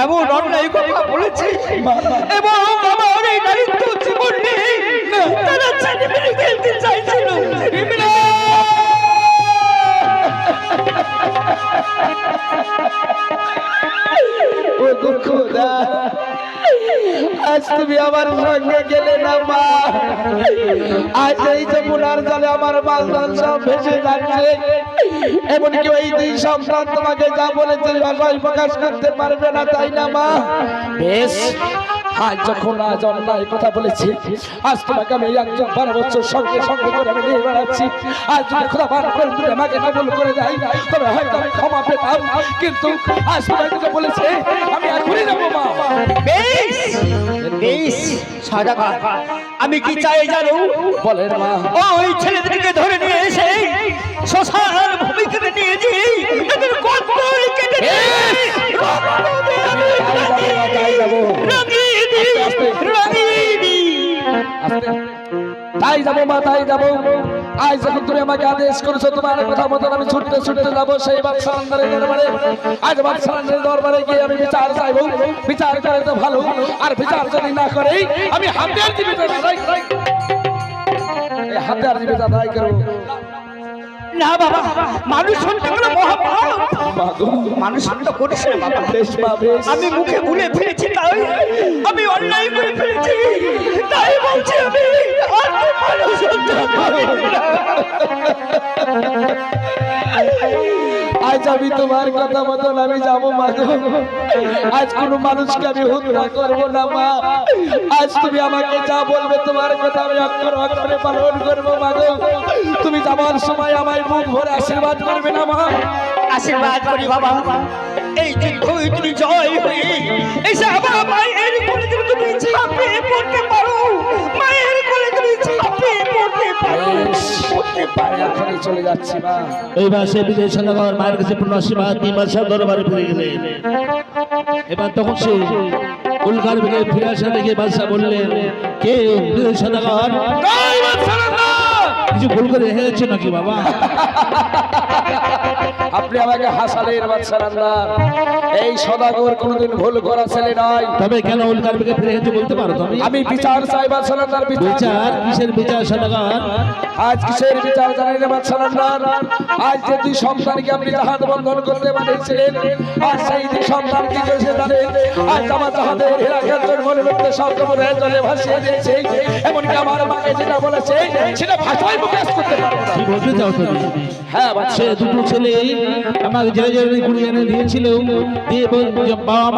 এমন অন্যায় কথা বলেছে এবং আমার এই দারিদ্র জীবন নিয়ে তারা ছেলে মেরে খেলতে চাইছিল। ও খোদা, আজ তুমি আমার সঙ্গে গেলে না মা। আজ এই যমুনার জলে আমার মালদার সব ভেসে যাচ্ছে। এমনকি ওই দুই সন্তান তোমাকে যা বলেছে ভাষায় প্রকাশ করতে পারবে না, তাই না মা? বেশ, আজ যখন আজ অন্যায় কথা বলেছি, আজ তোমাকে আমি একজন 12 বছর সঙ্গে সঙ্গে করে আমি নিয়ে বেড়াচ্ছি। আজ যদি খোদা বার করে তুমি আমাকে কবুল করে দেয় তবে হয়তো আমি ক্ষমা পেতাম, কিন্তু আজ তোমাকে বলেছে আমি এখনই যাবো মা। বেশ বেশ সদাগর, আমি কি চাই জানো? বলেন মা। ওই ছেলেদেরকে ধরে নিয়ে এসে শ্মশান ভূমিতে নিয়ে যাই, তাদের কপাল কেটে তাই যাবো মা, তাই যাবো। আজ যখন তুমি আমাকে আদেশ করেছো তোমার কথা মতন আমি ছুটতে ছুটতে যাবো সেই বাদশাহের দরবারে। আজ বাদশাহের দরবারে গিয়ে আমি বিচার চাইবো। বিচার করে তো ভালো, আর বিচার যদি না করে আমি হাতিয়ার জীবিত হাতিয়ার জীবিত আদায় করবো। না বাবা, মানুষ শুনতে গেলে মহাপাপ। মানুষ শুনতে করিস না বাবা। বেশ মা, বেশ। আমি মুখে ভুলে ফেলেছি, তাই আমি অন্যায় করে ফেলেছি, তাই বলছি আমি আর মানুষ শুনতে পারি না। আজ আমি তোমার কথা মতন আমি যাবো মা গো। আজ কোনো মানুষকে আমি হত্যা করবো না মা। আজ তুমি আমাকে যা বলবে তোমার কথা আমি অক্ষর অক্ষরে পালন করবো মা গো। তুমি যাবার সময় আমায় মুখ ভরে আশীর্বাদ করবে না মা? আশীর্বাদ করি বাবা, এই যুদ্ধে তুমি জয় হয়ে এসে আবার মায়ের কোলে তুমি ঝাঁপিয়ে পড়তে পারো। মায়ের কোলে তুমি ঝাঁপিয়ে পড়তে পারো। এখনই চলে যাচ্ছি মা। এইবার সে বিজয় সদাগর মায়ের কাছে পূর্ণ আশীর্বাদ নিয়ে বাদশার দরবারে ফিরে গেলেন। এবার তখন সে উল্কার বেগে ফিরে আসা দেখে বাদশা বললেন, কে বিজয় সদাগর? কিছু ভুল করে রেখে যাচ্ছে নাকি বাবা? আপনি আমাকে হাসালেন বাদশাহ। এই সদাগর কোনোদিন ভুল করা ছেলে নয়। তবে কেন উল্কার বেগে ফিরে গেছে বলতে পারো তুমি? আমি বিচার চাই বাদশাহ। বিচার? কিসের বিচার সদাগর? আজ কিসের বিচার জানেন না বাদশাহ? আজ যে দুই সন্তানকে আপনি জাহাজ বন্ধন করতে পাঠিয়েছিলেন, আর সেই দুই সন্তান কি করেছে জানেন? আজ আমার জাহাজের হীরাখের মনে করতে সব কবরের জলে ভাসিয়ে দিয়েছে। এমনকি আমার মাকে যেটা বলেছে সেটা ভাষায় প্রকাশ করতে পারবো না। কি বলতে চাও তুমি? হ্যাঁ বাদশাহ, সে দুটো ছেলে আমাকে জয় জয় কুড়িয়ে এনে দিয়েছিল, দিয়ে বাবা